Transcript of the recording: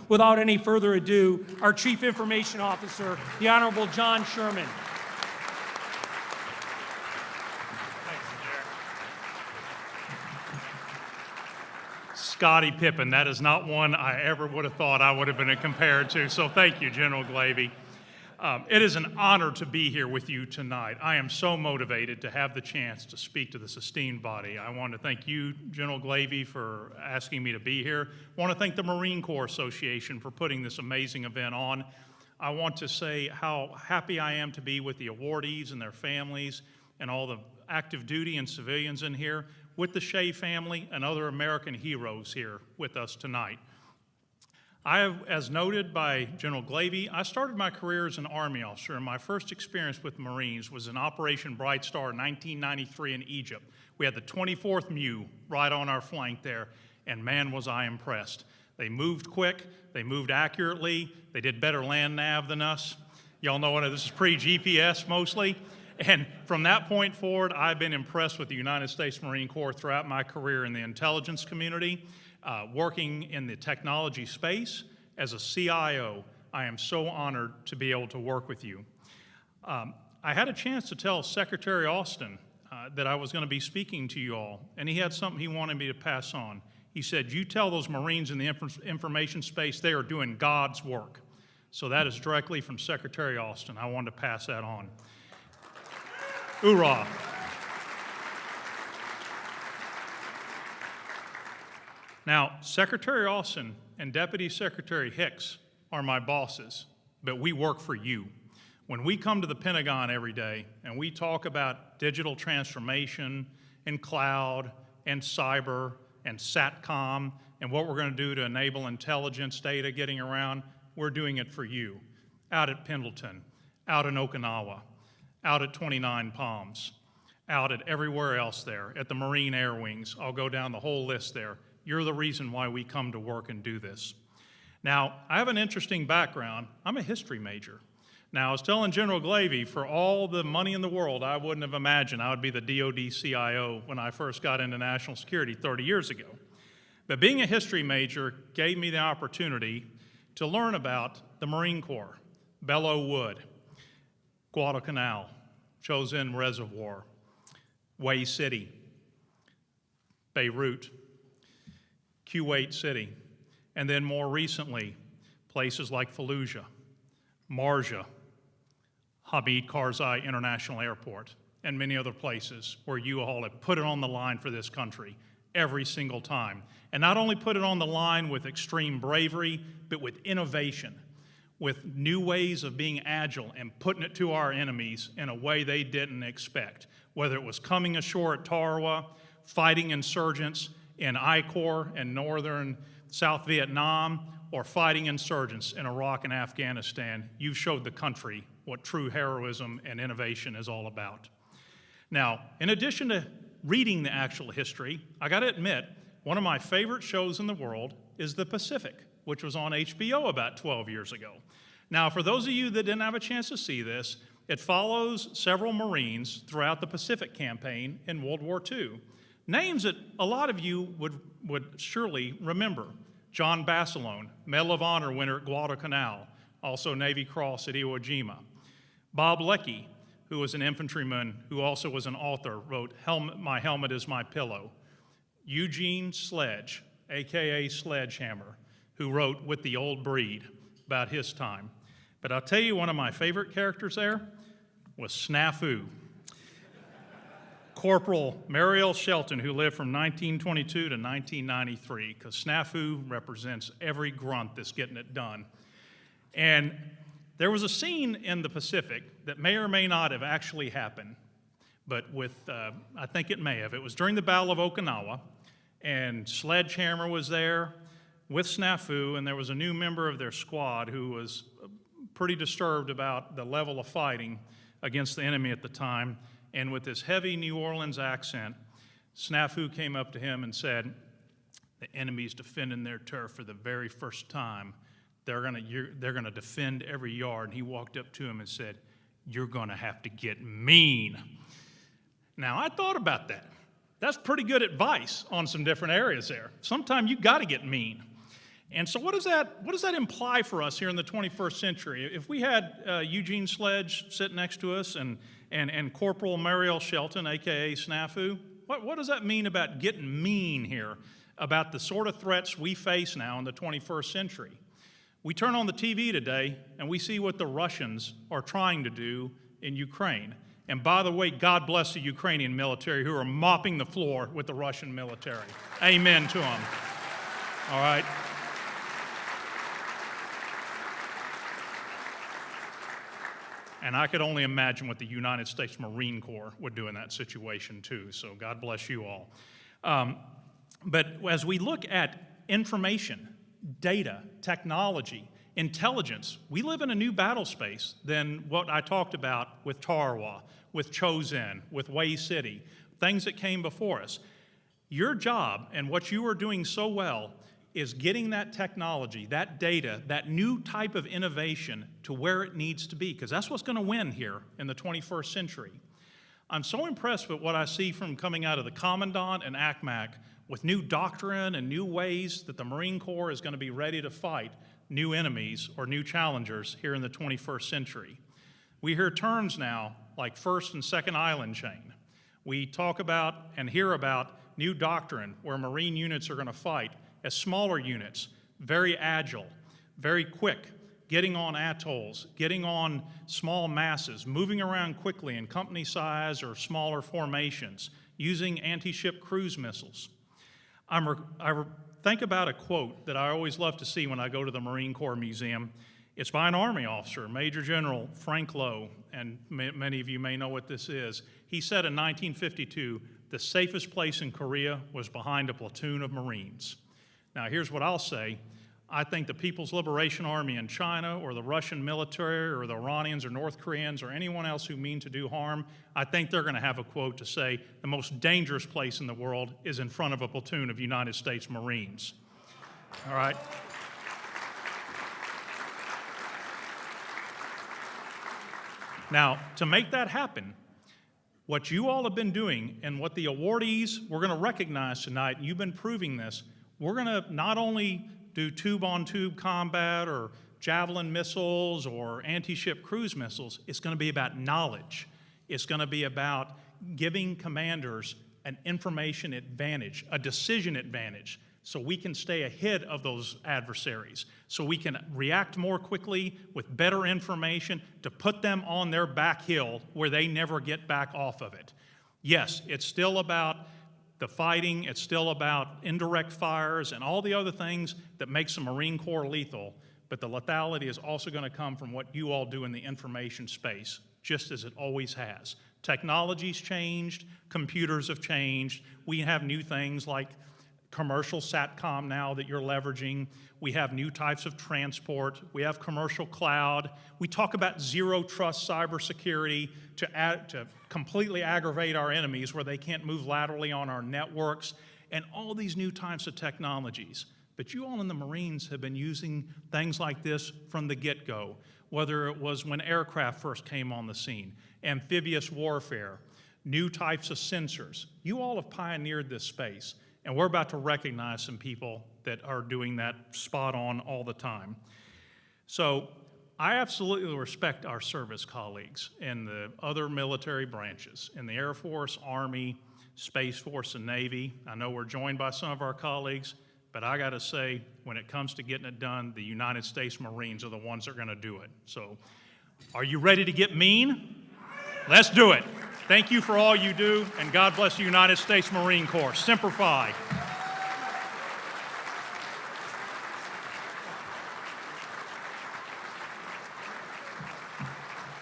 without any further ado, our Chief Information Officer, the Honorable John Sherman. Scottie Pippen, that is not one I ever would have thought I would have been compared to, so thank you, General Glavy. It is an honor to be here with you tonight. I am so motivated to have the chance to speak to this esteemed body. I want to thank you, General Glavy, for asking me to be here. I want to thank the Marine Corps Association for putting this amazing event on. I want to say how happy I am to be with the awardees and their families and all the active duty and civilians in here, with the Shea family and other American heroes here with us tonight. I have, as noted by General Glavy, I started my career as an Army officer, and my first experience with Marines was in Operation Bright Star in 1993 in Egypt. We had the 24th MEU right on our flank there, and man, was I impressed. They moved quick, they moved accurately, they did better land nav than us. Y'all know what this is, pre-GPS mostly. And from that point forward, I've been impressed with the United States Marine Corps throughout my career in the intelligence community. Working in the technology space as a CIO, I am so honored to be able to work with you. I had a chance to tell Secretary Austin that I was going to be speaking to you all, and he had something he wanted me to pass on. He said, you tell those Marines in the information space they are doing God's work. So that is directly from Secretary Austin. I wanted to pass that on. Hoorah. Now, Secretary Austin and Deputy Secretary Hicks are my bosses, but we work for you. When we come to the Pentagon every day and we talk about digital transformation and cloud and cyber and SATCOM and what we're going to do to enable intelligence data getting around, we're doing it for you. Out at Pendleton, out in Okinawa, out at 29 Palms, out at everywhere else there, at the Marine Air Wings. I'll go down the whole list there. You're the reason why we come to work and do this. Now, I have an interesting background. I'm a history major. Now, I was telling General Glavy, for all the money in the world, I wouldn't have imagined I would be the DoD CIO when I first got into national security 30 years ago. But being a history major gave me the opportunity to learn about the Marine Corps, Belleau Wood, Guadalcanal, Chosin Reservoir, Way City, Beirut, Kuwait City, and then more recently, places like Fallujah, Marja, Hamid Karzai International Airport, and many other places where you all have put it on the line for this country every single time. And not only put it on the line with extreme bravery, but with innovation, with new ways of being agile and putting it to our enemies in a way they didn't expect, whether it was coming ashore at Tarawa, fighting insurgents in I Corps in northern South Vietnam, or fighting insurgents in Iraq and Afghanistan. You've showed the country what true heroism and innovation is all about. Now, in addition to reading the actual history, I gotta admit, one of my favorite shows in the world is The Pacific, which was on HBO about 12 years ago. Now, for those of you that didn't have a chance to see this, it follows several Marines throughout the Pacific campaign in World War II. Names that a lot of you would surely remember. John Basilone, Medal of Honor winner at Guadalcanal, also Navy Cross at Iwo Jima. Bob Leckie, who was an infantryman who also was an author, wrote My Helmet is My Pillow. Eugene Sledge, AKA Sledgehammer, who wrote With the Old Breed about his time. But I'll tell you, one of my favorite characters there was Snafu. Corporal Mariel Shelton, who lived from 1922 to 1993, because Snafu represents every grunt that's getting it done. And there was a scene in the Pacific that may or may not have actually happened, but I think it may have. It was during the Battle of Okinawa, and Sledgehammer was there with Snafu, and there was a new member of their squad who was pretty disturbed about the level of fighting against the enemy at the time. And with this heavy New Orleans accent, Snafu came up to him and said, the enemy's defending their turf for the very first time. They're gonna defend every yard. And he walked up to him and said, you're gonna have to get mean. Now, I thought about that. That's pretty good advice on some different areas there. Sometimes you gotta get mean. And so what does that imply for us here in the 21st century? If we had Eugene Sledge sit next to us and Corporal Mariel Shelton, a.k.a. Snafu, what does that mean about getting mean here, about the sort of threats we face now in the 21st century? We turn on the TV today and we see what the Russians are trying to do in Ukraine. And by the way, God bless the Ukrainian military who are mopping the floor with the Russian military. Amen to them. All right? And I could only imagine what the United States Marine Corps would do in that situation too, so God bless you all. But as we look at information, data, technology, intelligence, we live in a new battle space than what I talked about with Tarawa, with Chosin, with Way City, things that came before us. Your job and what you are doing so well is getting that technology, that data, that new type of innovation to where it needs to be, because that's what's going to win here in the 21st century. I'm so impressed with what I see from coming out of the Commandant and ACMAC with new doctrine and new ways that the Marine Corps is going to be ready to fight new enemies or new challengers here in the 21st century. We hear terms now like first and second island chain. We talk about and hear about new doctrine where Marine units are going to fight as smaller units, very agile, very quick, getting on atolls, getting on small masses, moving around quickly in company size or smaller formations, using anti-ship cruise missiles. I think about a quote that I always love to see when I go to the Marine Corps Museum. It's by an Army officer, Major General Frank Lowe, and many of you may know what this is. He said in 1952, the safest place in Korea was behind a platoon of Marines. Now, here's what I'll say. I think the People's Liberation Army in China or the Russian military or the Iranians or North Koreans or anyone else who mean to do harm, I think they're going to have a quote to say the most dangerous place in the world is in front of a platoon of United States Marines. All right? Now, to make that happen, what you all have been doing and what the awardees we're going to recognize tonight, and you've been proving this, we're going to not only do tube-on-tube combat or javelin missiles or anti-ship cruise missiles, it's going to be about knowledge. It's going to be about giving commanders an information advantage, a decision advantage, so we can stay ahead of those adversaries, so we can react more quickly with better information to put them on their back hill where they never get back off of it. Yes, it's still about the fighting, it's still about indirect fires and all the other things that makes the Marine Corps lethal, but the lethality is also going to come from what you all do in the information space, just as it always has. Technology's changed, computers have changed, we have new things like commercial SATCOM now that you're leveraging, we have new types of transport, we have commercial cloud, we talk about zero trust cybersecurity to completely aggravate our enemies where they can't move laterally on our networks, and all these new types of technologies. But you all in the Marines have been using things like this from the get-go, whether it was when aircraft first came on the scene, amphibious warfare, new types of sensors. You all have pioneered this space, and we're about to recognize some people that are doing that spot on all the time. So I absolutely respect our service colleagues in the other military branches, in the Air Force, Army, Space Force, and Navy. I know we're joined by some of our colleagues, but I gotta say, when it comes to getting it done, the United States Marines are the ones that are gonna do it. So, are you ready to get mean? Let's do it. Thank you for all you do, and God bless the United States Marine Corps. Semper Fi.